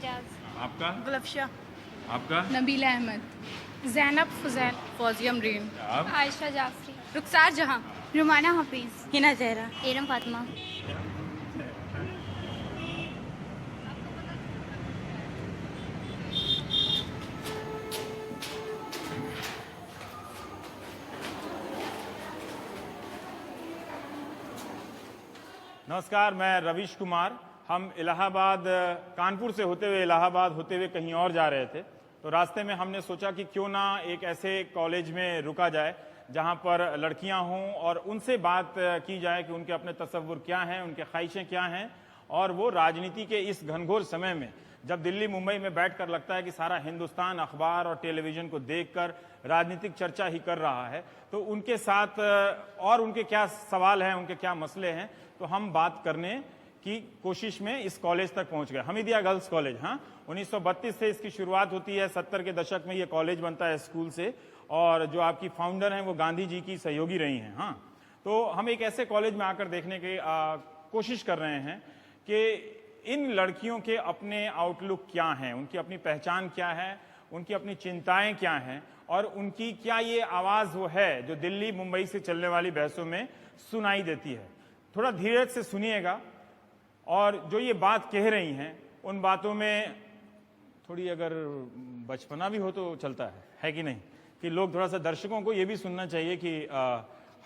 एजाज। आपका? गुलफशा। आपका? नबीला अहमद। जैनब फुजैल। फौजिया अमरीन। आप? आयशा जाफरी। रुखसार जहां। रुमाना हफीज। हिना जहरा। एरम फातिमा। नमस्कार, मैं रवीश कुमार। हम इलाहाबाद, कानपुर से होते हुए इलाहाबाद होते हुए कहीं और जा रहे थे, तो रास्ते में हमने सोचा कि क्यों ना एक ऐसे कॉलेज में रुका जाए जहां पर लड़कियां हों और उनसे बात की जाए कि उनके अपने तसव्वुर क्या हैं, उनके ख्वाहिशें क्या हैं, और वो राजनीति के इस घनघोर समय में जब दिल्ली मुंबई में बैठकर लगता है कि सारा हिंदुस्तान अखबार और टेलीविजन को देखकर राजनीतिक चर्चा ही कर रहा है, तो उनके साथ और उनके क्या सवाल हैं, उनके क्या मसले हैं, तो हम बात करने की कोशिश में इस कॉलेज तक पहुंच गए। Hamidia girls college. हाँ, 1932 से इसकी शुरुआत होती है। 70 के दशक में ये कॉलेज बनता है स्कूल से, और जो आपकी फाउंडर हैं वो गांधी जी की सहयोगी रही हैं। हाँ, तो हम एक ऐसे कॉलेज में आकर देखने की कोशिश कर रहे हैं कि इन लड़कियों के अपने आउटलुक क्या हैं, उनकी अपनी पहचान क्या है, उनकी अपनी चिंताएं क्या हैं, और उनकी क्या ये आवाज वो है जो दिल्ली मुंबई से चलने वाली बहसों में सुनाई देती है। थोड़ा धीरज से सुनिएगा, और जो ये बात कह रही हैं उन बातों में थोड़ी अगर बचपना भी हो तो चलता है कि नहीं, कि लोग थोड़ा सा, दर्शकों को ये भी सुनना चाहिए कि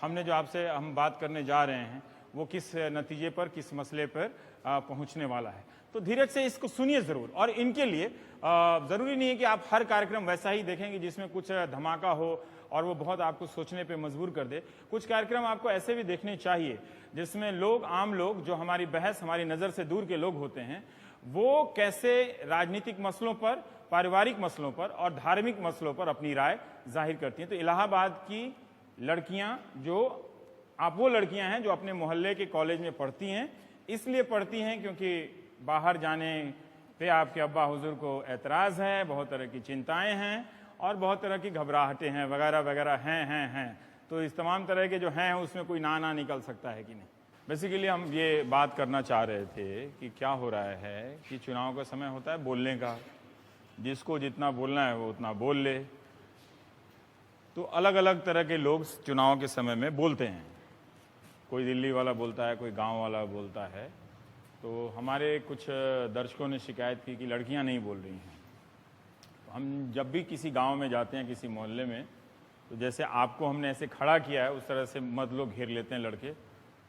हमने जो आपसे हम बात करने जा रहे हैं वो किस नतीजे पर, किस मसले पर पहुंचने वाला है। तो धीरज से इसको सुनिए जरूर। और इनके लिए जरूरी नहीं है कि आप हर कार्यक्रम वैसा ही देखेंगे जिसमें कुछ धमाका हो और वो बहुत आपको सोचने पे मजबूर कर दे। कुछ कार्यक्रम आपको ऐसे भी देखने चाहिए जिसमें लोग, आम लोग, जो हमारी बहस, हमारी नजर से दूर के लोग होते हैं, वो कैसे राजनीतिक मसलों पर, पारिवारिक मसलों पर और धार्मिक मसलों पर अपनी राय जाहिर करती हैं। तो इलाहाबाद की लड़कियां, जो आप वो लड़कियां हैं जो अपने मोहल्ले के कॉलेज में पढ़ती हैं, इसलिए पढ़ती हैं क्योंकि बाहर जाने पे आपके अब्बा हुजूर को एतराज है, बहुत तरह की चिंताएं हैं और बहुत तरह की घबराहटें हैं, वगैरह वगैरह हैं। तो इस तमाम तरह के जो हैं उसमें कोई ना निकल सकता है कि नहीं। बेसिकली हम ये बात करना चाह रहे थे कि क्या हो रहा है कि चुनाव का समय होता है बोलने का, जिसको जितना बोलना है वो उतना बोल ले। तो अलग अलग तरह के लोग चुनाव के समय में बोलते हैं। कोई दिल्ली वाला बोलता है, कोई गांव वाला बोलता है। तो हमारे कुछ दर्शकों ने शिकायत की कि लड़कियां नहीं बोल रही हैं। हम जब भी किसी गांव में जाते हैं, किसी मोहल्ले में, तो जैसे आपको हमने ऐसे खड़ा किया है उस तरह से मर्द लोग घेर लेते हैं लड़के,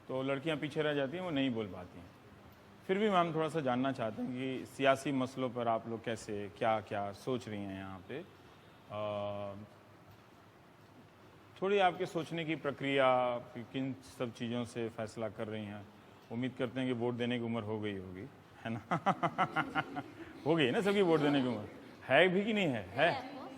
तो लड़कियां पीछे रह जाती हैं, वो नहीं बोल पाती हैं। फिर भी हम थोड़ा सा जानना चाहते हैं कि सियासी मसलों पर आप लोग कैसे, क्या क्या सोच रही हैं यहाँ पे। थोड़ी आपके सोचने की प्रक्रिया, किन सब चीज़ों से फैसला कर रही हैं। उम्मीद करते हैं कि वोट देने की उम्र हो गई होगी, है ना? हो गई ना सबकी वोट देने की उम्र, है भी कि नहीं है?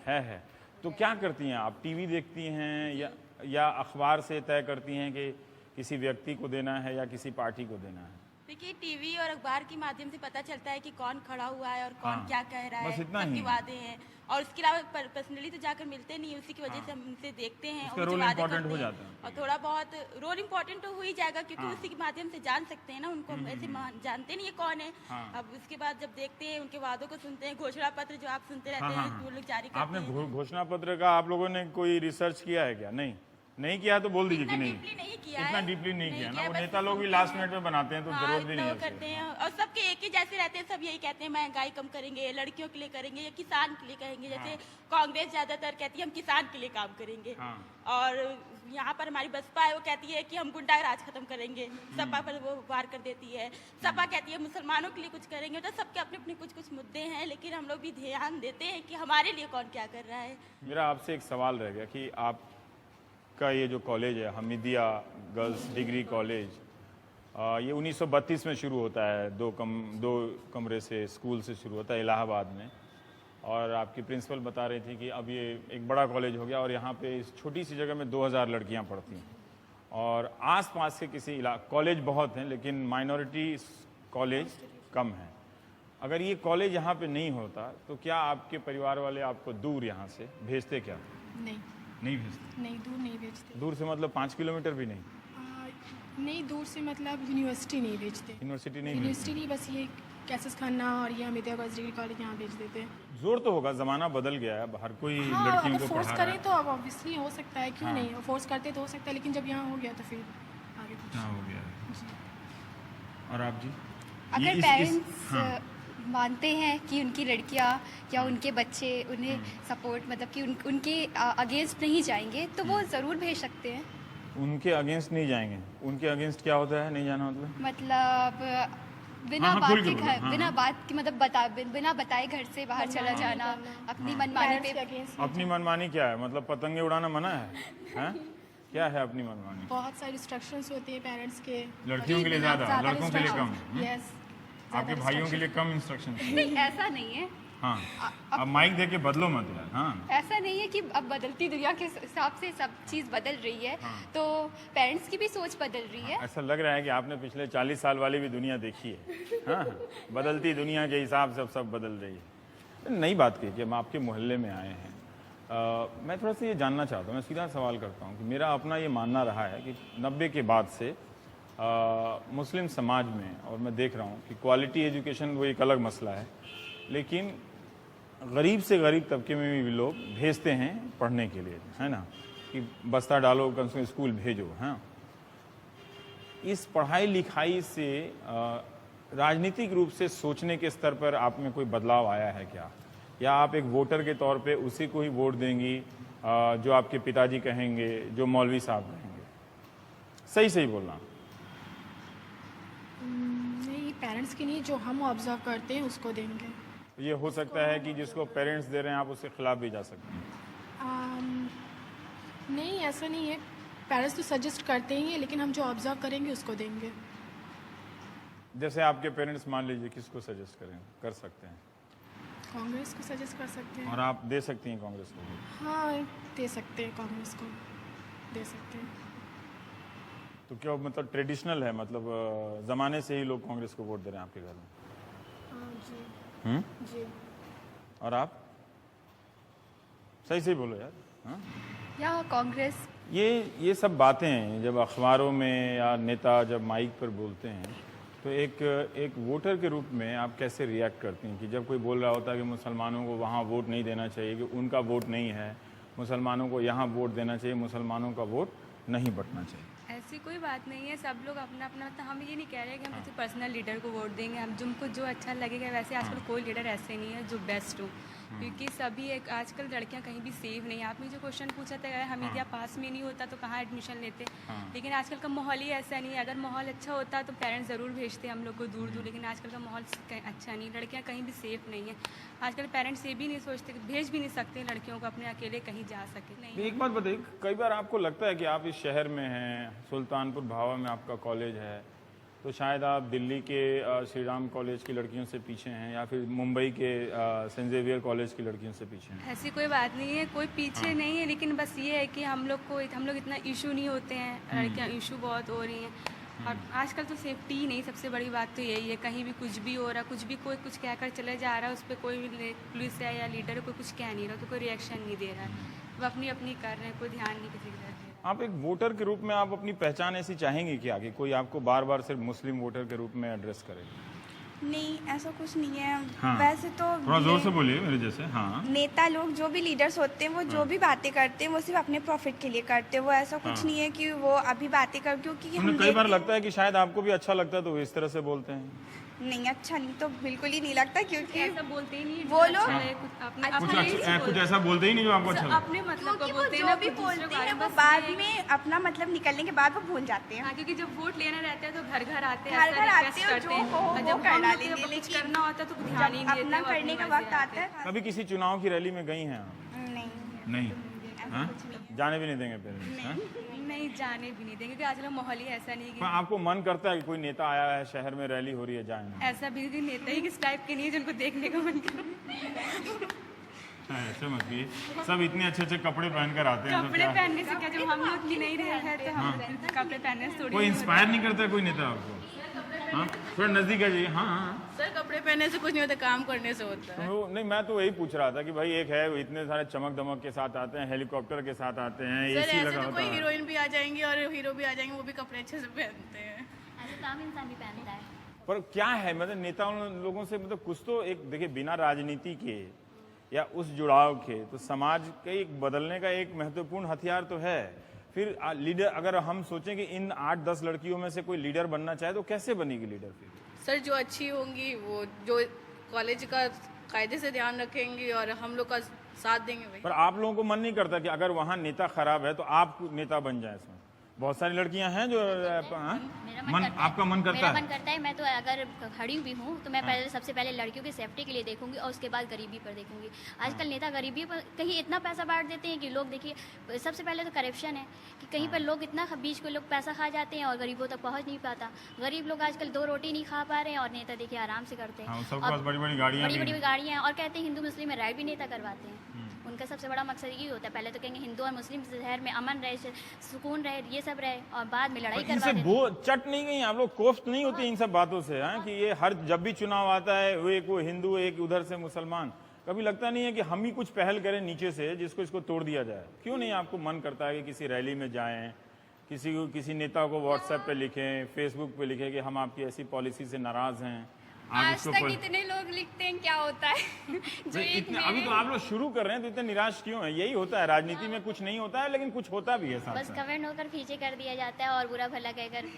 है। तो क्या करती हैं आप? टीवी देखती हैं या अखबार से तय करती हैं कि किसी व्यक्ति को देना है या किसी पार्टी को देना है? देखिए, टीवी और अखबार के माध्यम से पता चलता है कि कौन खड़ा हुआ है और कौन क्या कह रहा है, सबके वादे हैं, और उसके अलावा पर्सनली तो जाकर मिलते नहीं, उसी की वजह से हम उनसे देखते हैं और रोल इम्पोर्टेंट हो जाता है, और थोड़ा बहुत रोल इम्पोर्टेंट तो हो ही जाएगा क्योंकि उसी के माध्यम से जान सकते हैं ना उनको। ऐसे जानते नहीं है कौन है। अब उसके बाद जब देखते हैं, उनके वादों को सुनते हैं, घोषणा पत्र जो आप सुनते रहते हैं वो लोग जारी करते हैं। आपने घोषणा पत्र का आप लोगों ने कोई रिसर्च किया है क्या? नहीं किया तो बोल दीजिए कि नहीं किया, इतना डीपली नहीं किया ना। वो नेता लोग भी लास्ट मिनट में बनाते हैं तो जरूरत भी नहीं है करते हैं, और सबके एक ही जैसे रहते हैं। सब यही कहते हैं महंगाई कम करेंगे, लड़कियों के लिए करेंगे या किसान के लिए करेंगे। जैसे कांग्रेस ज्यादातर कहती है हम किसान के लिए काम करेंगे, और यहाँ पर हमारी बसपा है वो कहती है कि हम गुंडा राज खत्म करेंगे, सपा पर वो वार कर देती है। सपा कहती है मुसलमानों के लिए कुछ करेंगे। तो सबके अपने अपने कुछ मुद्दे हैं, लेकिन हम लोग भी ध्यान देते हैं कि हमारे लिए कौन क्या कर रहा है। मेरा आपसे एक सवाल रह गया कि आप का ये जो कॉलेज है, हमीदिया गर्ल्स डिग्री कॉलेज, ये 1932 में शुरू होता है। दो कमरे से स्कूल से शुरू होता है इलाहाबाद में, और आपकी प्रिंसिपल बता रही थी कि अब ये एक बड़ा कॉलेज हो गया और यहाँ पे इस छोटी सी जगह में 2000 लड़कियाँ पढ़ती हैं, और आसपास के किसी कॉलेज बहुत हैं लेकिन माइनॉरिटी कॉलेज कम है। अगर ये कॉलेज यहाँ पे नहीं होता तो क्या आपके परिवार वाले आपको दूर यहाँ से भेजते? क्या नहीं भेजते? नहीं, दूर नहीं भेजते। दूर से मतलब 5 किलोमीटर भी नहीं? नहीं, दूर से मतलब यूनिवर्सिटी नहीं भेजते। यूनिवर्सिटी नहीं, बस ये कैसेस खन्ना और ये अमित कॉलेज डिग्री कॉलेज यहाँ भेज देते हैं। जोर तो होगा, जमाना बदल गया है, अब हर कोई हाँ, लड़कियों अगर को फोर्स पढ़ा रहा करें है। तो अब ऑब्वियसली हो सकता है, क्यों हाँ। नहीं, फोर्स करते तो हो सकता है, लेकिन जब यहाँ हो गया तो फिर आगे कुछ। हाँ, हो गया है। और आप जी? अगर पेरेंट्स मानते हैं कि उनकी लड़कियां या उनके बच्चे उन्हें सपोर्ट मतलब कि उनके अगेंस्ट नहीं जाएंगे तो वो ज़रूर भेज सकते हैं। उनके अगेंस्ट नहीं जाएंगे? उनके अगेंस्ट क्या होता है, नहीं जाना मतलब? मतलब बिना हाँ, बात खुल के के बोलो, घर हाँ, बिना हाँ। बात के मतलब बिना बताए घर से बाहर चला जाना, अपनी मनमानी पेरेंट्स के पे अगेंस्ट अपनी मनमानी क्या है? मतलब पतंगे उड़ाना मना है? हैं? क्या है अपनी मनमानी? बहुत सारी रिस्ट्रिक्शंस होती है पेरेंट्स के। लड़कियों के लिए ज़्यादा, लड़कों के लिए कम? यस। आपके भाइयों के लिए कम इंस्ट्रक्शन? नहीं, ऐसा नहीं है। हाँ, अब माइक दे के बदलो मत यार। हाँ, ऐसा नहीं है कि अब बदलती दुनिया के हिसाब से सब चीज़ बदल रही है, तो पेरेंट्स की भी सोच बदल रही है। ऐसा लग रहा है कि आपने पिछले 40 साल वाली भी दुनिया देखी है। हाँ, बदलती दुनिया के हिसाब से अब सब बदल रही है। नई बात की कि हम आपके मोहल्ले में आए हैं, मैं थोड़ा सा ये जानना चाहता हूँ, मैं सीधा सवाल करता हूँ कि मेरा अपना ये मानना रहा है कि 90 के बाद से मुस्लिम समाज में, और मैं देख रहा हूँ कि क्वालिटी एजुकेशन वो एक अलग मसला है, लेकिन गरीब से गरीब तबके में भी लोग भेजते हैं पढ़ने के लिए, है ना, कि बस्ता डालो कम से कम स्कूल भेजो। हाँ, इस पढ़ाई लिखाई से राजनीतिक रूप से सोचने के स्तर पर आप में कोई बदलाव आया है क्या? या आप एक वोटर के तौर पे उसी को ही वोट देंगी जो आपके पिताजी कहेंगे, जो मौलवी साहब कहेंगे? सही सही बोलना। नहीं, पेरेंट्स की नहीं, जो हम ऑब्जर्व करते हैं उसको देंगे। ये हो सकता है कि जिसको पेरेंट्स दे रहे हैं आप उसके खिलाफ भी जा सकते हैं। नहीं, ऐसा नहीं है, पेरेंट्स तो सजेस्ट करते ही हैं, लेकिन हम जो ऑब्जर्व करेंगे उसको देंगे। जैसे आपके पेरेंट्स मान लीजिए किसको सजेस्ट करें, कर सकते हैं? कांग्रेस को सजेस्ट कर सकते हैं। और आप दे सकती हैं कांग्रेस को भी? हाँ, दे सकते हैं, कांग्रेस को दे सकते हैं। तो क्या मतलब ट्रेडिशनल है, मतलब ज़माने से ही लोग कांग्रेस को वोट दे रहे हैं आपके घर में? जी जी। और आप? सही सही बोलो यार। हाँ, या कांग्रेस। ये सब बातें हैं जब अखबारों में या नेता जब माइक पर बोलते हैं, तो एक वोटर के रूप में आप कैसे रिएक्ट करती हैं कि जब कोई बोल रहा होता है कि मुसलमानों को वहाँ वोट नहीं देना चाहिए, कि उनका वोट नहीं है, मुसलमानों को यहाँ वोट देना चाहिए, मुसलमानों का वोट नहीं बंटना चाहिए? ऐसी कोई बात नहीं है, सब लोग अपना अपना, मतलब हम ये नहीं कह रहे कि हम किसी पर्सनल लीडर को वोट देंगे, हम जिनको जो अच्छा लगेगा। वैसे आजकल कोई लीडर ऐसे नहीं है जो बेस्ट हो, क्योंकि सभी एक आजकल लड़कियां कहीं भी सेफ नहीं है। आपने जो क्वेश्चन पूछा था अगर हमीदिया पास में नहीं होता तो कहाँ एडमिशन लेते, लेकिन आजकल का माहौल ही ऐसा नहीं है। अगर माहौल अच्छा होता तो पेरेंट्स ज़रूर भेजते हम लोग को दूर दूर, लेकिन आजकल का माहौल अच्छा नहीं, लड़कियाँ कहीं भी सेफ नहीं है। आजकल पेरेंट्स ये भी नहीं सोचते, भेज भी नहीं सकते लड़कियों को अपने अकेले कहीं जा सके। नहीं, एक बात बताइए, कई बार आपको लगता है कि आप इस शहर में हैं, सुल्तानपुर भावा में आपका कॉलेज है, तो शायद आप दिल्ली के श्री राम कॉलेज की लड़कियों से पीछे हैं, या फिर मुंबई के सेंट जेवियर कॉलेज की लड़कियों से पीछे हैं? ऐसी कोई बात नहीं है, कोई पीछे नहीं है, लेकिन बस ये है कि हम लोग इतना इशू नहीं होते हैं, लड़कियाँ इशू बहुत हो रही हैं। और आजकल तो सेफ्टी ही नहीं, सबसे बड़ी बात तो यही है, कहीं भी कुछ भी हो रहा, कुछ भी कोई कुछ कहकर चले जा रहा है, उस पर कोई भी पुलिस है या लीडर है, कोई कुछ कह नहीं रहा, तो कोई रिएक्शन नहीं दे रहा है, वो अपनी अपनी कर रहे हैं, कोई ध्यान नहीं किसी का दे रहा। आप एक वोटर के रूप में आप अपनी पहचान ऐसी चाहेंगे क्या कि कोई आपको बार बार सिर्फ मुस्लिम वोटर के रूप में एड्रेस करे? नहीं, ऐसा कुछ नहीं है। हाँ। वैसे तो थोड़ा जोर से बोलिए मेरे जैसे। हाँ, नेता लोग जो भी लीडर्स होते हैं वो जो भी बातें करते हैं वो सिर्फ अपने प्रॉफिट के लिए करते हैं। वो ऐसा कुछ नहीं है कि वो अभी बातें कर, क्योंकि हम कई बार देखते- लगता है कि शायद आपको भी अच्छा लगता है तो वो इस तरह से बोलते हैं। नहीं, अच्छा नहीं तो बिल्कुल ही नहीं लगता, क्योंकि ऐसा बोलते ही नहीं, वो लोग कुछ ऐसा बोलते ही नहीं जो आपको अच्छा लगता है। अपने मतलब को क्योंकि वो बोलते हैं जो ना, भी कुछ दूसरों बोलते के हैं बारे वो बस बाद ये- में अपना मतलब निकलने के बाद वो भूल जाते हैं। हाँ, क्योंकि जब वोट लेना रहता है तो घर घर आते हैं, घर ऐसा घर आते request हैं और करते जो हैं। हो और वो जब कर हम लोग डालेंगे, को कुछ लेकिन करना होता है तो ध्यान ही जब नहीं देते, अपना वो अपनी करने का मर्जी वक्त आते आता है कभी किसी चुनाव की रैली में गई हैं आप? नहीं, नहीं। हाँ? जाने भी नहीं देंगे पेरेंट्स? हाँ? हैं। नहीं, जाने भी नहीं देंगे, क्योंकि आजकल माहौल ही ऐसा नहीं पर कि आपको मन करता है कि कोई नेता आया है शहर में, रैली हो रही है, जाए ना? ऐसा भी कि नेता ही किस टाइप के नहीं है जिनको देखने का मन करे। ऐसे मत भी, सब इतने अच्छे अच्छे कपड़े पहन कर आते हैं, तो कपड़े क्या पहनने से क्या, जब हम लोग की नहीं रहे हैं तो हम कपड़े पहनने से थोड़ी कोई इंस्पायर नहीं करता है कोई नेता आपको? हाँ, थोड़ा नजदीक आ जाइए। हाँ हाँ, सर कपड़े पहनने से कुछ नहीं होता, काम करने से होता है। तो नहीं, मैं तो यही पूछ रहा था कि भाई एक है वो इतने सारे चमक दमक के साथ आते हैं, हेलीकॉप्टर के साथ आते हैं, सर एसी ऐसे लगा तो होता कोई है। हीरोइन भी आ जाएंगी और हीरो भी आ जाएंगे, वो भी कपड़े अच्छे से पहनते हैं। ऐसे तो आम इंसान भी पहनता है। पर क्या है मतलब नेताओं लोगों से मतलब कुछ तो एक देखिए बिना राजनीति के या उस जुड़ाव के तो समाज के एक बदलने का एक महत्वपूर्ण हथियार तो है। फिर लीडर अगर हम सोचें कि इन 8-10 लड़कियों में से कोई लीडर बनना चाहे तो कैसे बनेगी लीडर फिर? सर जो अच्छी होंगी वो जो कॉलेज का कायदे से ध्यान रखेंगी और हम लोग का साथ देंगे भाई। पर आप लोगों को मन नहीं करता कि अगर वहाँ नेता खराब है तो आप नेता बन जाए? इसमें बहुत सारी लड़कियां हैं जो आपका मन करता है? मेरा मन करता है। मैं तो अगर खड़ी भी हूँ तो मैं पहले सबसे पहले लड़कियों की सेफ्टी के लिए देखूंगी और उसके बाद गरीबी पर देखूंगी। आजकल नेता गरीबी पर कहीं इतना पैसा बांट देते हैं कि लोग देखिए सबसे पहले तो करप्शन है कि कहीं पर लोग इतना बीच को लोग पैसा खा जाते हैं और गरीबों तक पहुँच नहीं पाता। गरीब लोग आजकल 2 रोटी नहीं खा पा रहे हैं और नेता देखिए आराम से करते हैं। बड़ी बड़ी गाड़ियाँ हैं और कहते हैं हिंदू मुस्लिम में राइट भी नेता करवाते हैं। उनका सबसे बड़ा मकसद यही होता है, पहले तो कहेंगे हिंदू और मुस्लिम शहर में अमन रहे, सुकून रहे, ये सब रहे और बाद में लड़ाई करवा देते हैं। चट नहीं गई आप लोग? कोफ्त नहीं होती इन सब बातों से कि ये हर जब भी चुनाव आता है वो एक वो हिंदू एक उधर से मुसलमान? कभी लगता नहीं है कि हम ही कुछ पहल करें नीचे से जिसको इसको तोड़ दिया जाए? क्यों नहीं आपको मन करता है कि किसी रैली में जाएं, किसी नेता को व्हाट्सएप पे लिखें, फेसबुक पे लिखें कि हम आपकी ऐसी पॉलिसी से नाराज हैं? आज तक इतने लोग लिखते हैं, क्या होता है जो अभी तो आप लोग शुरू कर रहे हैं तो इतने निराश क्यों है? यही होता है राजनीति में, कुछ नहीं होता है लेकिन कुछ होता भी है साथ। बस कमेंट होकर पीछे कर दिया जाता है और बुरा भला कहकर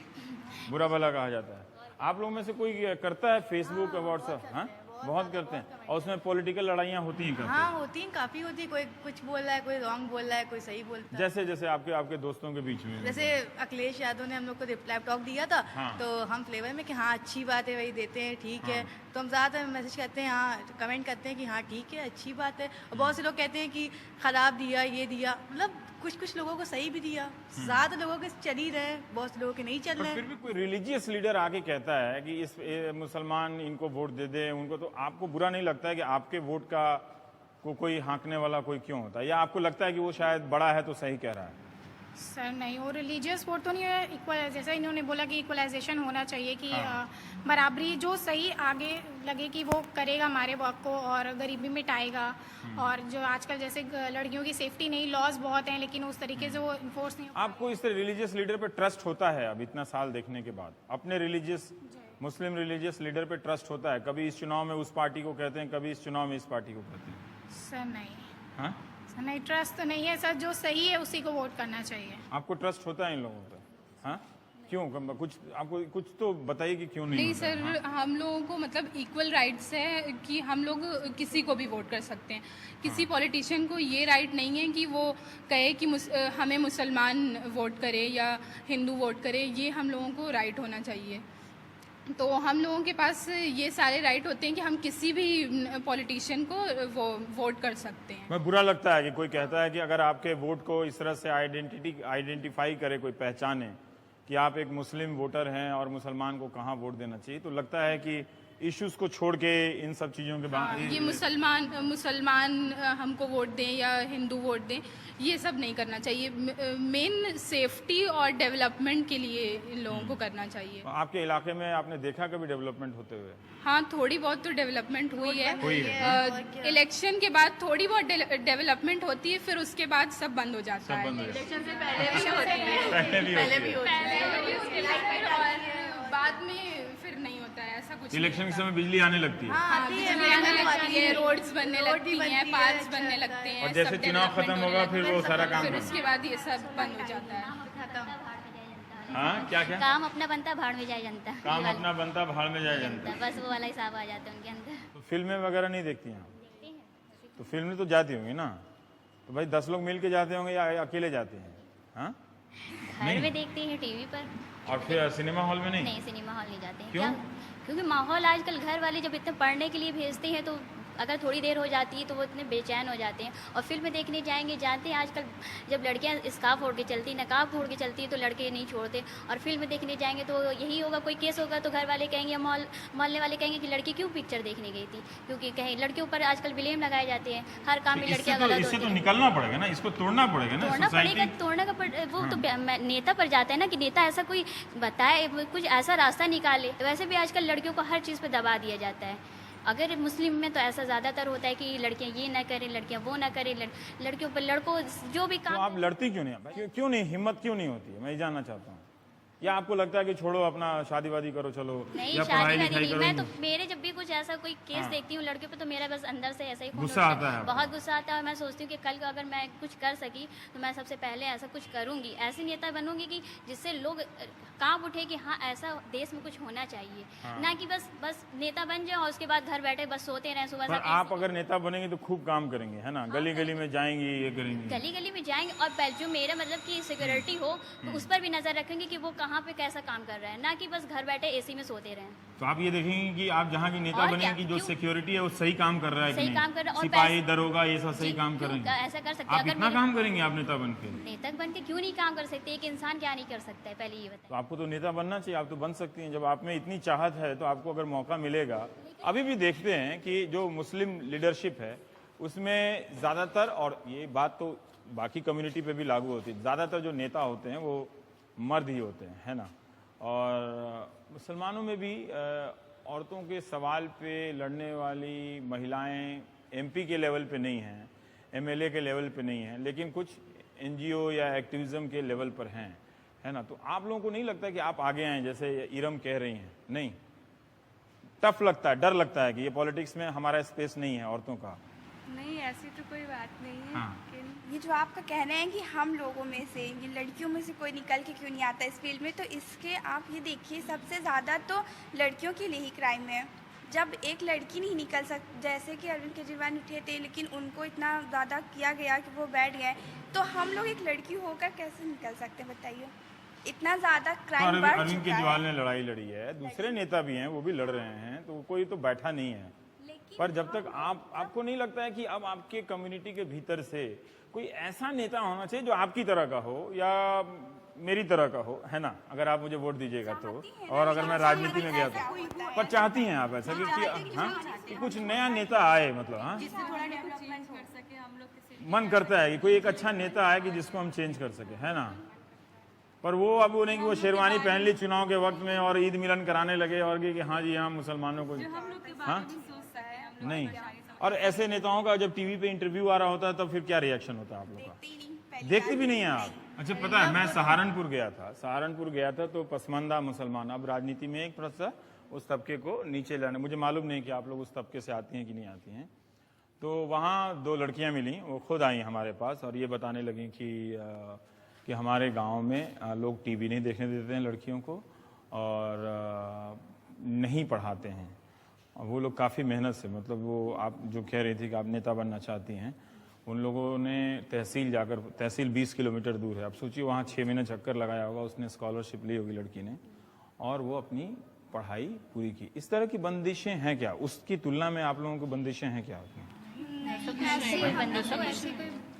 बुरा भला कहा जाता है। आप लोगों में से कोई करता है फेसबुक व्हाट्सएप? हाँ बहुत करते हैं और उसमें पॉलिटिकल लड़ाइयाँ होती हैं? हाँ होती हैं, काफी होती है। कोई कुछ बोल रहा है, कोई रॉन्ग बोल रहा है, कोई सही बोलता है। जैसे आपके दोस्तों के बीच में जैसे अखिलेश यादव ने हम लोग को लैपटॉप दिया था। हाँ। तो हम फ्लेवर में कि हाँ अच्छी बात है, वही देते हैं, ठीक है। तो हम ज़्यादातर मैसेज करते हैं, हाँ कमेंट करते हैं कि हाँ ठीक है अच्छी बात है। और बहुत से लोग कहते हैं कि खराब दिया, ये दिया, मतलब कुछ लोगों को सही भी दिया, ज्यादा लोगों के चल ही रहे, बहुत लोगों के नहीं चल रहे। फिर भी कोई रिलीजियस लीडर आके कहता है कि इस मुसलमान इनको वोट दे दे उनको, तो आपको बुरा नहीं लगता है कि आपके वोट का कोई हाँकने वाला कोई क्यों होता है? या आपको लगता है कि वो शायद बड़ा है तो सही कह रहा है? सर नहीं, वो रिलीजियस वोट तो नहीं है। इक्वल, जैसा इन्होंने बोला कि इक्वलाइजेशन होना चाहिए कि बराबरी जो सही आगे लगे कि वो करेगा हमारे वर्क को और गरीबी मिटाएगा। और जो आजकल जैसे लड़कियों की सेफ्टी नहीं, लॉज बहुत हैं लेकिन उस तरीके से वो इन्फोर्स नहीं। आपको इस रिलीजियस लीडर पे ट्रस्ट होता है अब इतना साल देखने के बाद? अपने मुस्लिम रिलीजियस लीडर पे ट्रस्ट होता है? कभी इस चुनाव में उस पार्टी को कहते हैं, कभी इस चुनाव में इस पार्टी को कहते हैं? सर नहीं। हाँ नहीं, ट्रस्ट तो नहीं है सर, जो सही है उसी को वोट करना चाहिए। आपको ट्रस्ट होता है इन लोगों पर? हाँ क्यों? आपको कुछ तो बताइए कि क्यों नहीं सर। हम लोगों को मतलब इक्वल राइट्स है कि हम लोग किसी को भी वोट कर सकते हैं। किसी पॉलिटिशियन को ये राइट नहीं है कि वो कहे कि हमें मुसलमान वोट करे या हिंदू वोट करे, ये हम लोगों को राइट होना चाहिए। तो हम लोगों के पास ये सारे राइट होते हैं कि हम किसी भी पॉलिटिशियन को वो वोट कर सकते हैं। मैं बुरा लगता है कि कोई कहता है कि अगर आपके वोट को इस तरह से आइडेंटिफाई करे, कोई पहचाने कि आप एक मुस्लिम वोटर हैं और मुसलमान को कहाँ वोट देना चाहिए, तो लगता है कि इश्यूज को छोड़ के इन सब चीज़ों के बाद ये मुसलमान हमको वोट दें या हिंदू वोट दें, ये सब नहीं करना चाहिए। मेन सेफ्टी और डेवलपमेंट के लिए इन लोगों को करना चाहिए। आपके इलाके में आपने देखा कभी डेवलपमेंट होते हुए? हाँ थोड़ी बहुत तो डेवलपमेंट हुई है। इलेक्शन के बाद थोड़ी बहुत डेवलपमेंट होती है, फिर उसके बाद सब बंद हो जाता है। इलेक्शन से पहले भी होती है और बाद में फिर नहीं होता है ऐसा कुछ। इलेक्शन के समय बिजली आने लगती है? हाँ, बिजली आने लगती है, रोड्स बनने लगती हैं, पार्क्स बनने लगते हैं। और जैसे चुनाव खत्म होगा फिर वो सारा काम, फिर उसके बाद ये सब बंद हो जाता है। हाँ क्या काम अपना बनता भाड़ में जाए जनता। काम अपना बनता भाड़ में जाए जनता, बस वो वाला हिसाब आ जाता है उनके अंदर। तो फिल्में वगैरह नहीं देखती हैं? तो फिल्में तो जाती होंगी ना? तो भाई 10 लोग मिल के जाते होंगे या अकेले जाते हैं? हाँ घर में देखते हैं, टीवी पर। और फिर सिनेमा हॉल में नहीं? नहीं, सिनेमा हॉल नहीं जाते हैं। क्यों? क्योंकि माहौल आजकल घर वाले जब इतने पढ़ने के लिए भेजते हैं तो अगर थोड़ी देर हो जाती है तो वो इतने बेचैन हो जाते हैं। और फिल्म देखने जाएंगे, जानते हैं आजकल जब लड़कियां स्कार्फ ओढ़ के चलती, नकाब ओढ़ के चलती है तो लड़के नहीं छोड़ते। और फिल्म देखने जाएंगे तो यही होगा, कोई केस होगा तो घर वाले कहेंगे, मोहल्ले वाले कहेंगे कि लड़की क्यों पिक्चर देखने गई थी, क्योंकि कहीं लड़कियों पर आजकल ब्लेम लगाए जाते हैं, हर काम में लड़कियां गलत होती हैं। इससे तो निकलना पड़ेगा ना, इसको तोड़ना पड़ेगा ना। तोड़ना का वो तो नेता पर जाता है ना, कि नेता ऐसा कोई बताए, कुछ ऐसा रास्ता निकाले। वैसे भी आजकल लड़कियों को हर चीज़ पे दबा दिया जाता है। अगर मुस्लिम में तो ऐसा ज़्यादातर होता है कि लड़कियां ये ना करें, लड़कियां वो ना करें, लड़कियों पर लड़कों जो भी काम। तो आप लड़ती क्यों नहीं? क्यों नहीं, हिम्मत क्यों नहीं होती है? मैं ये जानना चाहता हूँ। या आपको लगता है कि छोड़ो अपना शादी वादी करो चलो, नहीं या पढ़ाई शादी वादी लिखाई नहीं, करो? मैं तो मेरे जब भी कुछ ऐसा कोई केस देखती हूँ लड़के पे तो मेरा बस अंदर से ऐसा ही खून गुस्सा उठता आता है आपको? बहुत गुस्सा आता है। और मैं सोचती हूँ कि कल को अगर मैं कुछ कर सकी तो मैं सबसे पहले ऐसा कुछ करूँगी, ऐसी नेता बनूंगी कि जिससे लोग कांप उठे कि हाँ ऐसा देश में कुछ होना चाहिए, ना कि बस नेता बन जाओ और उसके बाद घर बैठे बस सोते रहें सुबह पर से। आप अगर नेता बनेंगे तो खूब काम करेंगे, है ना? गली गली में जाएंगी, ये करेंगी। गली गली में जाएंगे और जो मेरा मतलब कि सिक्योरिटी हो तो उस पर भी नजर रखेंगे कि वो कहाँ पे कैसा काम कर रहा है, ना कि बस घर बैठे एसी में सोते रहें। तो आप ये देखेंगे कि आप जहाँ की नेता और बनेंगे क्या? कि जो क्यों? सिक्योरिटी है वो सही काम कर रहा है कि सही नहीं? काम कर रहा है और सिपाही पैसे- दरोगा ये सब सही जी, काम क्यों? करेंगे? ऐसा कर सकते हैं। आप अगर इतना मेरे- काम करेंगे आप नेता बन के? नेता बन के क्यों नहीं काम कर सकते? एक इंसान क्या नहीं कर सकता है, पहले ये तो बताएं। आपको तो नेता बनना चाहिए, आप तो बन सकती हैं। जब आप में इतनी चाहत है तो आपको अगर मौका मिलेगा। अभी भी देखते हैं कि जो मुस्लिम लीडरशिप है उसमें ज़्यादातर, और ये बात तो बाकी कम्युनिटी पे भी लागू होती है, ज़्यादातर जो नेता होते हैं वो मर्द ही होते हैं, है ना? और मुसलमानों में भी औरतों के सवाल पे लड़ने वाली महिलाएं एमपी के लेवल पे नहीं हैं, एमएलए के लेवल पे नहीं हैं, लेकिन कुछ एनजीओ या एक्टिविज्म के लेवल पर हैं, है ना? तो आप लोगों को नहीं लगता कि आप आगे आए, जैसे इरम कह रही हैं? नहीं, टफ लगता है, डर लगता है कि ये पॉलिटिक्स में हमारा स्पेस नहीं है औरतों का? नहीं ऐसी तो कोई बात नहीं है, हाँ। लेकिन ये जो आपका कहना है कि हम लोगों में से, ये लड़कियों में से कोई निकल के क्यों नहीं आता इस फील्ड में, तो इसके आप ये देखिए सबसे ज़्यादा तो लड़कियों के लिए ही क्राइम है। जब एक लड़की नहीं निकल जैसे कि अरविंद केजरीवाल उठे थे लेकिन उनको इतना ज़्यादा किया गया कि वो बैठ गए, तो हम लोग एक लड़की होकर कैसे निकल सकते हैं बताइए? इतना ज़्यादा क्राइम बढ़ अरविंद चुका केजरीवाल है। ने लड़ाई लड़ी है, दूसरे नेता भी हैं वो भी लड़ रहे हैं, तो कोई तो बैठा नहीं है। पर जब तक आपको नहीं लगता है कि अब आपके कम्युनिटी के भीतर से कोई ऐसा नेता होना चाहिए जो आपकी तरह का हो या मेरी तरह का हो, है ना? अगर आप मुझे वोट दीजिएगा तो, और अगर मैं राजनीति में गया तो। पर चाहती हैं आप ऐसा कि कुछ नया नेता आए, मतलब हाँ मन करता है कि कोई एक अच्छा नेता आए कि जिसको हम चेंज कर सके, है ना? पर वो अब वो नहीं कि वो शेरवानी पहन ली चुनाव के वक्त में और ईद मिलन कराने लगे और कि हाँ जी हाँ मुसलमानों को, हाँ नहीं। और ऐसे नेताओं का जब टीवी पे इंटरव्यू आ रहा होता है तब फिर क्या रिएक्शन होता है आप लोग का? देखते भी नहीं है आप? अच्छा, पता है मैं सहारनपुर गया था तो पसमानदा मुसलमान, अब राजनीति में एक थोड़ा उस तबके को नीचे लाने, मुझे मालूम नहीं कि आप लोग उस तबके से आती हैं कि नहीं आती हैं। तो वहाँ 2 लड़कियाँ मिली, वो खुद आई हमारे पास और ये बताने लगी कि हमारे गांव में लोग टीवी नहीं देखने देते हैं लड़कियों को और नहीं पढ़ाते हैं। और वो लोग काफ़ी मेहनत से, मतलब वो आप जो कह रही थी कि आप नेता बनना चाहती हैं, उन लोगों ने तहसील 20 किलोमीटर दूर है, अब सोचिए वहाँ 6 महीने चक्कर लगाया होगा, उसने स्कॉलरशिप ली होगी लड़की ने और वो अपनी पढ़ाई पूरी की। इस तरह की बंदिशें हैं क्या? उसकी तुलना में आप लोगों को बंदिशें हैं क्या?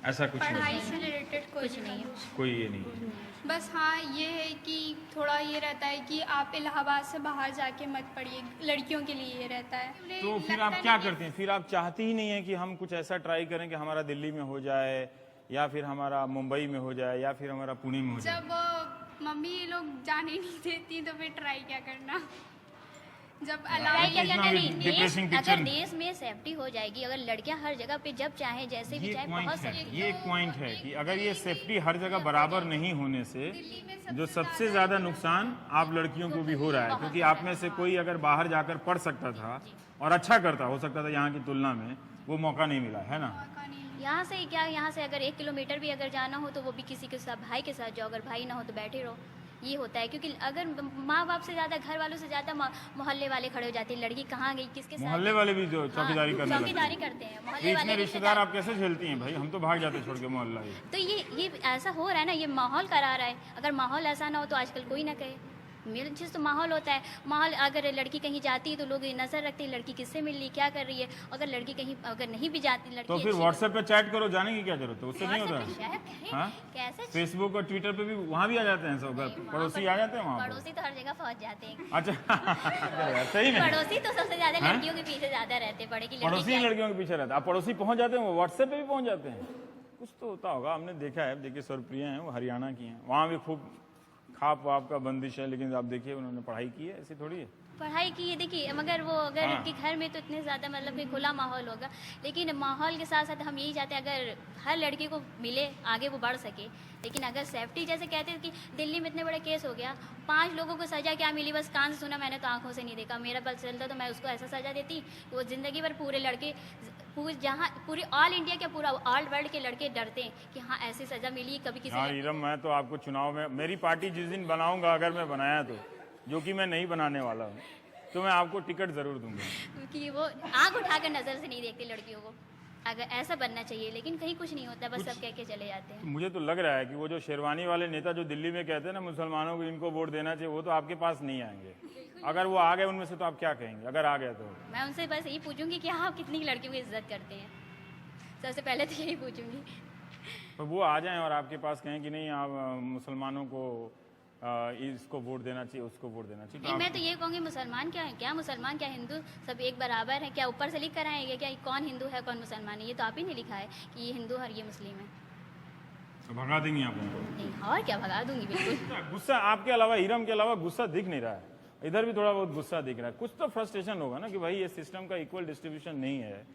ऐसा कुछ नहीं, पढ़ाई से रिलेटेड कुछ नहीं है। कोई ये नहीं। बस हाँ ये है कि थोड़ा ये रहता है कि आप इलाहाबाद से बाहर जाके मत पढ़िए, लड़कियों के लिए ये रहता है। तो फिर आप क्या करते हैं? फिर आप चाहती ही नहीं है कि हम कुछ ऐसा ट्राई करें कि हमारा दिल्ली में हो जाए या फिर हमारा मुंबई में हो जाए या फिर हमारा पुणे में हो जाए? जब मम्मी ये लोग जाने नहीं देती तो फिर ट्राई क्या करना? जब ट्राई क्या करना नहीं, डिप्रेसिंग अगर पिक्चर। देश में सेफ्टी हो जाएगी, अगर लड़कियां हर जगह पे जब चाहे जैसे भी ये चाहे पॉइंट बहुत है, सारी ये एक पॉइंट है कि अगर ये सेफ्टी हर जगह बराबर नहीं होने से जो सबसे ज्यादा नुकसान आप लड़कियों को भी हो रहा है, क्योंकि आप में से कोई अगर बाहर जाकर पढ़ सकता था और अच्छा करता हो सकता था यहाँ की तुलना में, वो मौका नहीं मिला, है ना? यहाँ से क्या, यहाँ से अगर 1 किलोमीटर भी अगर जाना हो तो वो भी किसी के साथ, भाई के साथ जाओ, अगर भाई ना हो तो बैठे रहो। ये होता है क्योंकि अगर माँ बाप से ज्यादा, घर वालों से ज्यादा मोहल्ले वाले खड़े हो जाते हैं, लड़की कहाँ गई, किसके साथ। मोहल्ले वाले भी जो चौकीदारी करने लगते चौकीदारी हैं। करते हैं ये मोहल्ले इतने वाले रिश्तेदार आप कैसे झेलती हैं भाई? हम तो भाग जाते छोड़ के मोहल्ला ही। तो ये ऐसा हो रहा है ना, ये माहौल करा रहा है। अगर माहौल ऐसा ना हो तो आजकल कोई ना कहे। मेन चीज़ तो माहौल होता है। माहौल, अगर लड़की कहीं जाती है तो लोग नजर रखते हैं लड़की किससे मिल रही, क्या कर रही है। अगर लड़की कहीं अगर नहीं भी जाती, लड़की तो फिर व्हाट्सएप पे चैट करो, जाने की क्या जरूरत है? उससे नहीं होता? हाँ? कैसे फेसबुक और ट्विटर पे भी वहाँ भी आ जाते हैं सब, पड़ोसी आ जाते हैं वहाँ पर। पड़ोसी तो हर जगह पहुंच जाते हैं। अच्छा सही में पड़ोसी तो सबसे ज्यादा लड़कियों के पीछे ज्यादा रहते हैं, पढ़ेगी लड़की पड़ोसी क्या- लड़कियों के पीछे रहता है। आप पड़ोसी पहुंच जाते हैं, वो व्हाट्सएप पे भी पहुंच जाते हैं। कुछ तो होता होगा, हमने देखा है। देखिए सुरप्रिया हैं, वो हरियाणा की हैं, वहाँ भी खूब खाप वाप का बंदिश है, लेकिन आप देखिए उन्होंने पढ़ाई की है, ऐसी थोड़ी है। पढ़ाई की ये देखिए, मगर वो अगर हाँ। कि घर में तो इतने ज़्यादा मतलब कि खुला माहौल होगा, लेकिन माहौल के साथ साथ हम यही चाहते हैं अगर हर लड़की को मिले आगे वो बढ़ सके। लेकिन अगर सेफ्टी जैसे कहते हैं कि दिल्ली में इतने बड़े केस हो गया, 5 लोगों को सज़ा क्या मिली, बस कान से सुना, मैंने तो आंखों से नहीं देखा। मेरा बल चलता तो मैं उसको ऐसा सज़ा देती कि वो ज़िंदगी भर पूरे लड़के पूरी ऑल इंडिया क्या पूरा ऑल वर्ल्ड के लड़के डरते हैं कि हाँ ऐसी सज़ा मिली कभी किसी यार इरम, मैं तो आपको चुनाव में मेरी पार्टी जिस दिन बनाऊंगा, अगर मैं बनाया तो, जो कि मैं नहीं बनाने वाला हूँ, तो मैं आपको टिकट जरूर दूंगा। कि वो आंख उठाकर नज़र से नहीं देखते लड़कियों को। अगर ऐसा बनना चाहिए, लेकिन कहीं कुछ नहीं होता, बस सब कह के चले जाते हैं। मुझे तो लग रहा है कि वो जो शेरवानी वाले नेता जो दिल्ली में कहते हैं ना मुसलमानों को इनको वोट देना चाहिए, वो तो आपके पास नहीं आएंगे। अगर वो आ गए उनमें से तो आप क्या कहेंगे, अगर आ गए तो? मैं उनसे बस यही पूछूंगी कि आप कितनी लड़कियों की इज्जत करते हैं, सबसे पहले तो यही पूछूंगी। तो वो आ जाएं और आपके पास कहें कि नहीं आप मुसलमानों को इसको वोट देना चाहिए, उसको वोट देना चाहिए, नहीं, मैं तो ये कहूँगी मुसलमान क्या है, क्या मुसलमान क्या हिंदू सब एक बराबर है क्या? ऊपर से लिख कर आएंगे क्या कौन हिंदू है कौन मुसलमान है? ये तो आप ही ने लिखा है कि ये हिंदू और ये मुस्लिम है। तो भगा देंगी आप उनको? नहीं, और क्या भगा दूंगी बिल्कुल। गुस्सा आपके अलावा, इरम के अलावा गुस्सा दिख नहीं रहा है, इधर भी थोड़ा बहुत गुस्सा दिख रहा है। कुछ तो फ्रस्ट्रेशन होगा ना कि भाई ये सिस्टम का इक्वल डिस्ट्रीब्यूशन नहीं है।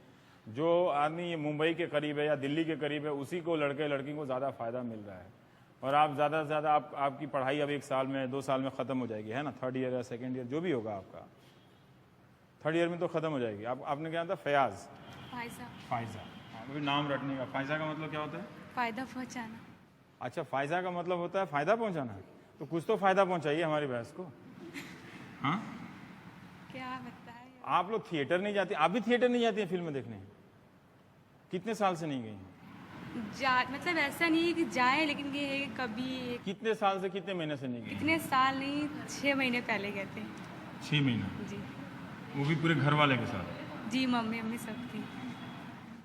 जो आदमी मुंबई के करीब है या दिल्ली के करीब है, उसी को लड़के लड़की को ज़्यादा फायदा मिल रहा है। और आप ज़्यादा से ज़्यादा आपकी पढ़ाई अब 1 साल में 2 साल में ख़त्म हो जाएगी, है ना? 3rd ईयर या 2nd ईयर जो भी होगा आपका, 3rd ईयर में तो ख़त्म हो जाएगी। आपने क्या था? फयाज, फायजा, अभी नाम रटने का। फायजा का मतलब क्या होता है? फ़ायदा पहुँचाना। अच्छा, फायजा का मतलब होता है फ़ायदा पहुँचाना। तो कुछ तो फ़ायदा पहुँचाइए हमारी बहस को। हाँ, क्या बताएं। आप लोग थिएटर नहीं जाते? आप भी थिएटर नहीं जाती हैं फिल्म देखने? कितने साल से नहीं गई हैं? मतलब ऐसा नहीं है कि जाए, लेकिन ये है कि कभी कितने साल से, कितने महीने से नहीं गई? कितने साल नहीं, 6 महीने पहले गए थे। 6 महीना? जी वो भी पूरे घर वाले के साथ? जी, मम्मी सब थी।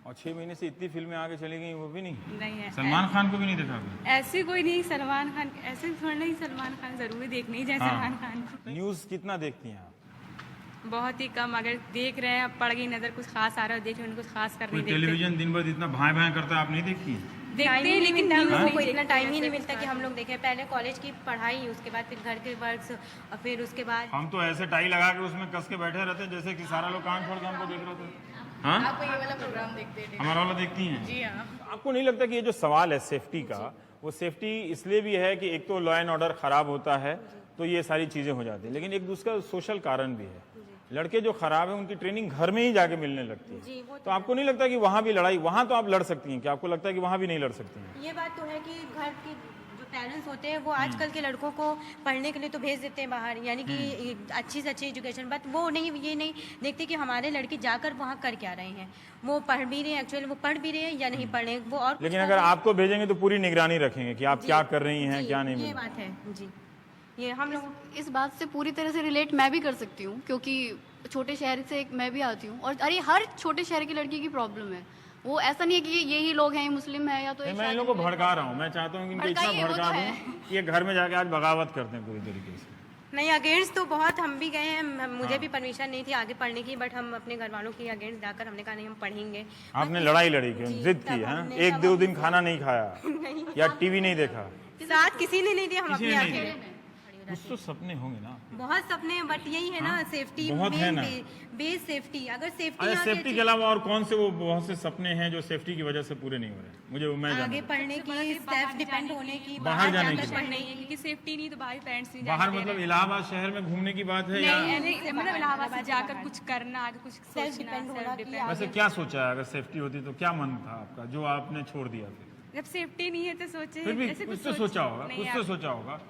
और 6 महीने से इतनी फिल्में आगे चली गई, वो भी नहीं? नहीं है, सलमान खान को भी नहीं देखा अभी? ऐसे कोई नहीं। सलमान खान ऐसे थोड़ा नहीं, सलमान खान जरूरी देखने ही जाए। हाँ। सलमान खान को न्यूज़ कितना देखती हैं आप? बहुत ही कम, अगर देख रहे हैं, पड़ गई नजर, कुछ खास आ रहा है देख रहे हैं, कुछ खास कर कोई नहीं देखते। टेलीविजन दिन भर इतना भाई भाई करता है, आप नहीं देखती? देखते हैं, लेकिन हम न्यूज़ लोगों नहीं को इतना देखते टाइम ही ऐसे। नहीं मिलता कि हम लोग देखें। पहले कॉलेज की पढ़ाई, उसके बाद फिर घर के वर्क्स, और फिर उसके बाद हम तो ऐसे टाई लगा के उसमें कस के बैठे रहते हैं जैसे कि सारा लोग काम छोड़ के हमको देख रहे थे। हाँ, आपको ये वाला प्रोग्राम देखते हैं? हमारा वाला देखती हैं? जी हाँ। आपको नहीं लगता कि ये जो सवाल है सेफ्टी का, वो सेफ्टी इसलिए भी है कि एक तो लॉ एंड ऑर्डर खराब होता है तो ये सारी चीजें हो जाती हैं, लेकिन एक दूसरा सोशल कारण भी है। लड़के जो खराब है उनकी ट्रेनिंग घर में ही जाके मिलने लगती है। तो आपको नहीं लगता कि वहां भी लड़ाई, वहां तो आप लड़ सकती हैं, क्या आपको लगता है कि वहां भी नहीं लड़ सकती हैं? ये बात तो है कि घर के जो पेरेंट्स होते हैं वो आजकल के लड़कों को पढ़ने के लिए तो भेज देते हैं बाहर, यानी कि अच्छी से अच्छी एजुकेशन, बट वो नहीं, ये नहीं देखते कि हमारे लड़के जाकर वहाँ कर क्या रहे हैं। वो पढ़ भी रहे हैं, एक्चुअली वो पढ़ भी रहे हैं या नहीं पढ़ रहे हैं वो। और लेकिन अगर आपको भेजेंगे तो पूरी निगरानी रखेंगे कि आप क्या कर रही हैं, क्या नहीं। ये बात है जी। ये हम लोग इस बात से पूरी तरह से रिलेट मैं भी कर सकती हूँ, क्योंकि छोटे शहर से मैं भी आती हूँ। और अरे हर छोटे शहर की लड़की की प्रॉब्लम है। वो ऐसा नहीं है कि यही लोग हैं, मुस्लिम है या तो मैं इन लोगों को भड़का रहा हूँ। मैं चाहता हूँ कि इनको इतना भड़काइए, वो भड़का तो दूँ है। कि ये घर में जाके आज बगावत करते हैं पूरी तरीके से। नहीं, अगेंस्ट तो बहुत हम भी गए हैं। मुझे भी परमिशन नहीं थी आगे पढ़ने की, बट हम अपने घर वालों की अगेंस्ट जाकर हमने कहा नहीं हम पढ़ेंगे। आपने लड़ाई लड़ी क्यों, जिद की? हाँ, 1-2 दिन खाना नहीं खाया या टीवी नहीं देखा? साथ किसी ने नहीं दिया, हम किसी अपने ने नहीं आगे दिया। कुछ तो सपने होंगे ना? बहुत सपने हैं, बट यही है ना, सेफ्टी बहुत है ना। Base safety. अगर सेफ्टी अरे सेफ्टी के अलावा और कौन से वो बहुत से सपने हैं जो सेफ्टी की वजह से पूरे नहीं हो रहे? मुझे मैं आगे पढ़ने की, सेल्फ डिपेंड होने की, बाहर जाने जाकर की। पढ़ने नहीं है, क्योंकि सेफ्टी नहीं तो बाहर पेरेंट्स नहीं बाहर जाने दे मतलब रहे। इलाहाबाद शहर में घूमने की बात है या? नहीं, मतलब इलाहाबाद से जाकर कुछ करना, आगे कुछ Self सोचना, depend होना self कि depend। वैसे क्या सोचा है? अगर सेफ्टी होती तो क्या मन था आपका जो आपने छोड़ दिया? फिर जब सेफ्टी नहीं है तो सोचे फिर भी ऐसे कुछ तो सोच- सोचा होगा, नहीं, कुछ तो सोचा होगा।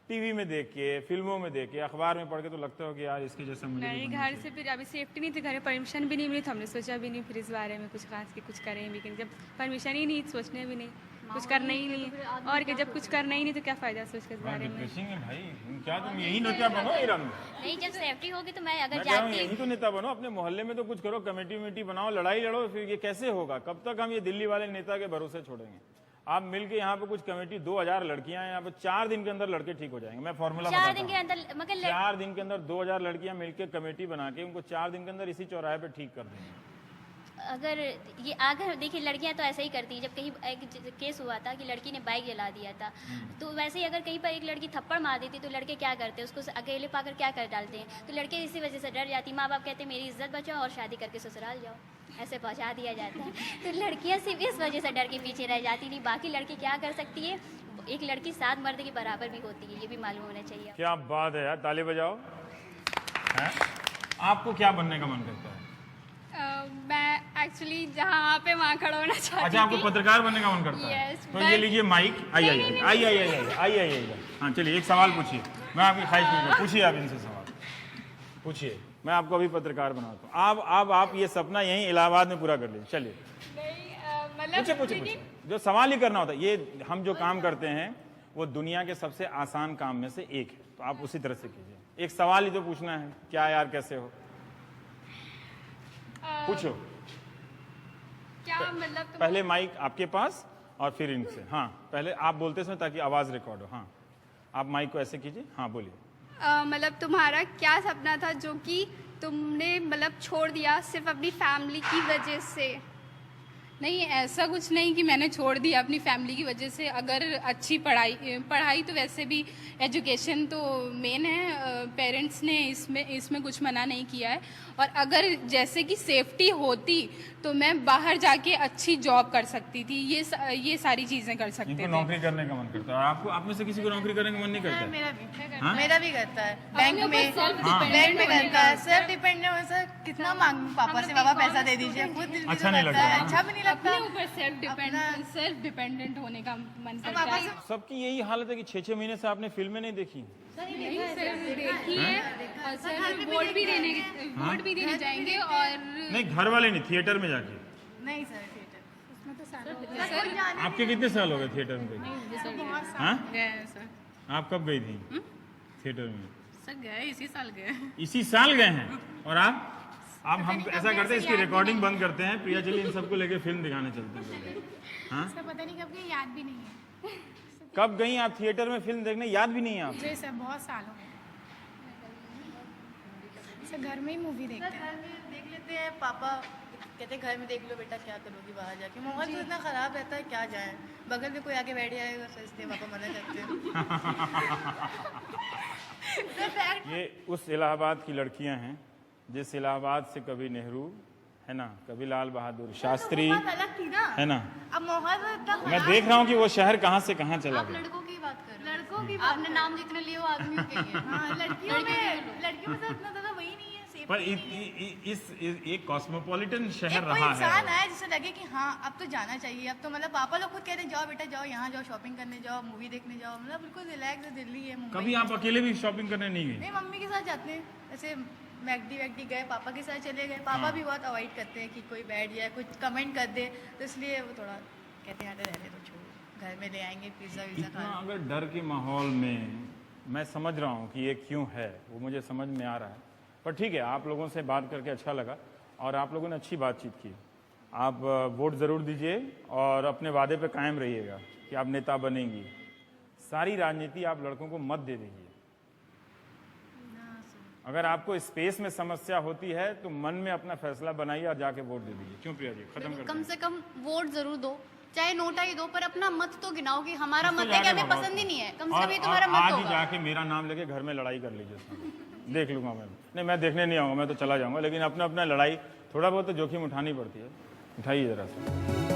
टीवी में देख के, फिल्मों में देख के, अखबार में पढ़ के तो लगता हो कि यार इसके जैसा मुझे भी नहीं, बनना घर चाहिए। से फिर अभी सेफ्टी नहीं थी, घर में परमिशन भी नहीं मिली, तो हमने सोचा भी नहीं फिर इस बारे में कुछ खास कि कुछ करें। लेकिन जब परमिशन ही नहीं, सोचने भी नहीं, कुछ करना ही नहीं है। और कि जब कुछ करना ही नहीं तो क्या फायदा सोच के इस बारे में। डिप्रेसिंग है भाई। क्या तुम यही नेता बनो इरम? नहीं, जब सेफ्टी होगी तो मैं अगर मैं कह रहा हूँ जाती यही तो नेता बनो, अपने मोहल्ले में तो कुछ करो, कमेटी वमेटी बनाओ, लड़ाई लड़ो। फिर ये कैसे होगा? कब तक हम ये दिल्ली वाले नेता के भरोसे छोड़ेंगे? आप मिलके यहाँ पे कुछ कमेटी, 2000 लड़कियां हैं यहाँ पे, 4 दिन के अंदर लड़के ठीक हो जाएंगे। मैं फॉर्मूला 4 दिन के अंदर, मगर 4 दिन के अंदर 2000 लड़कियां मिलके कमेटी बना के उनको 4 दिन के अंदर इसी चौराहे पे ठीक कर देंगे। अगर ये अगर देखिए लड़कियां तो ऐसा ही करती हैं। जब कहीं एक केस हुआ था कि लड़की ने बाइक जला दिया था, तो वैसे ही अगर कहीं पर एक लड़की थप्पड़ मार देती तो लड़के क्या करते हैं, उसको अकेले पाकर क्या कर डालते हैं। तो लड़के इसी वजह से डर जाती, माँ बाप कहते हैं मेरी इज्जत बचाओ और शादी करके ससुराल जाओ, ऐसे पहुंचा दिया जाता है। तो लड़कियां सिर्फ इस वजह से डर के पीछे रह जाती, नहीं बाकी लड़की क्या कर सकती है। एक लड़की 7 मर्द के बराबर भी होती है, ये भी मालूम होना चाहिए। क्या बात है यार, ताली बजाओ। है? आपको क्या बनने का मन करता है? मैं एक्चुअली जहाँ पे वहाँ खड़ा होना चाहती अच्छा, आपको पत्रकार बनने का मन करता है? Yes, तो ये लीजिए माइक। आइए। हाँ चलिए, एक सवाल पूछिए, मैं आपकी ख्वाहिश नहीं करता, पूछिए आप इनसे सवाल पूछिए, मैं आपको अभी पत्रकार बनाता हूँ। आप ये सपना यहीं इलाहाबाद में पूरा कर लीजिए। चलिए पूछिए। जो सवाल ही करना होता है, ये हम जो काम करते हैं वो दुनिया के सबसे आसान काम में से एक है, तो आप उसी तरह से कीजिए। एक सवाल ही तो पूछना है, क्या यार कैसे हो, पूछो। क्या मतलब पहले माइक आपके पास और फिर इनसे। हाँ पहले आप बोलते समय ताकि आवाज रिकॉर्ड हो। हाँ आप माइक को ऐसे कीजिए। हाँ बोलिए। मतलब तुम्हारा क्या सपना था जो कि तुमने मतलब छोड़ दिया सिर्फ अपनी फैमिली की वजह से? नहीं, ऐसा कुछ नहीं कि मैंने छोड़ दिया अपनी फैमिली की वजह से। अगर अच्छी पढ़ाई तो वैसे भी एजुकेशन तो मेन है, पेरेंट्स ने इसमें कुछ मना नहीं किया है। और अगर जैसे कि सेफ्टी होती तो मैं बाहर जाके अच्छी जॉब कर सकती थी, ये सारी चीज़ें कर सकते थे। नौकरी करने का मन करता है आपको? आप में से किसी को नौकरी करने का मन नहीं करता? मेरा भी करता है, बैंक में करता है, सेल्फ डिपेंडेंट। कितना मांग पापा से, पापा पैसा दे दीजिए, खुद अच्छा नहीं लगता है, अच्छा भी नहीं लगता। अपने ऊपर सेल्फ डिपेंडेंट होने का मन करता है। सबकी यही हालत है कि 6-6 महीने से आपने फिल्में नहीं देखी। देखी है और सर वोट भी देने जाएंगे। और नहीं, घर वाले नहीं, थिएटर में जाके। नहीं सर, थिएटर उसमें तो सालों आपके कितने साल हो गए थिएटर में देखे? हाँ? गए सर। आप कब गई थी थिएटर में? सर गए, इसी साल गए। इसी साल गए हैं। और आप? अब हम ऐसा करते हैं, इसकी रिकॉर्डिंग बंद करते हैं। प्रिया चलिए इन सबको लेके फिल्म दिखाने चलते हैं। हाँ? सर पता नहीं कब गई, याद भी नहीं है। कब गई आप थिएटर में फिल्म देखने, याद भी नहीं है आप? जी सर, बहुत साल हो गए। सर घर में ही मूवी देखते हैं। घर में देख लेते हैं, पापा कहते हैं घर में देख लो बेटा, क्या करोगी बाहर जाके, माहौल तो इतना खराब रहता है, क्या जाए, बगल में कोई आके बैठ जाएगा, सोचते पापा मना करते हैं। ये उस इलाहाबाद की लड़कियां हैं जिस इलाहाबाद से कभी नेहरू, है ना, कभी लाल बहादुर शास्त्री, अलग थी ना, है ना। अब माहौल इतना मैं देख रहा हूँ कि वो शहर कहाँ से कहाँ चला गया। लड़कों की बात कर रहे हो, लड़कों की आपने नाम जितने लिए हो आदमियों के लिए। हाँ, लड़कियों में तो इतना ज्यादा वही नहीं है। पर इस एक कॉस्मोपॉलिटन शहर कोई रहा इंसान है है जिसे लगे कि हाँ अब तो जाना चाहिए, अब तो मतलब पापा लोग खुद कहते हैं जाओ बेटा जाओ, यहाँ जाओ, शॉपिंग करने जाओ, मूवी देखने जाओ, मतलब बिल्कुल रिलैक्स है, दिल्ली है, मुंबई। कभी आप अकेले भी शॉपिंग करने नहीं गए? नहीं, मम्मी के साथ जाते हैं, ऐसे मैगडी गए, पापा के साथ चले गए। पापा भी बहुत अवॉइड करते हैं कि कोई बैठ जाए, कुछ कमेंट कर दे, तो इसलिए वो थोड़ा कहते हैं रहने दो, छोड़ो, घर में ले आएंगे पिज्ज़ा विज़्ज़ा इतना खा। अगर डर के माहौल में, मैं समझ रहा हूँ कि ये क्यों है, वो मुझे समझ में आ रहा है। पर ठीक है, आप लोगों से बात करके अच्छा लगा और आप लोगों ने अच्छी बातचीत की। आप वोट ज़रूर दीजिए और अपने वादे पे कायम रहिएगा कि आप नेता बनेंगी। सारी राजनीति आप लड़कों को मत दे दीजिए। अगर आपको स्पेस में समस्या होती है तो मन में अपना फैसला बनाइए और जाके वोट दे दीजिए। क्यों प्रिया जी, खत्म कर कम से कम वोट जरूर दो, चाहे नोटा ही दो, पर अपना मत तो गिनाओ कि हमारा मत है कि हमें पसंद ही नहीं है, कम से कम ये तुम्हारा मत आज ही होगा। जाके मेरा नाम लेके घर में लड़ाई कर लीजिए। देख लूंगा मैं। नहीं, मैं देखने नहीं आऊंगा, मैं तो चला जाऊंगा, लेकिन अपना अपना लड़ाई थोड़ा बहुत तो जोखिम उठानी पड़ती है, उठाइए जरा सा।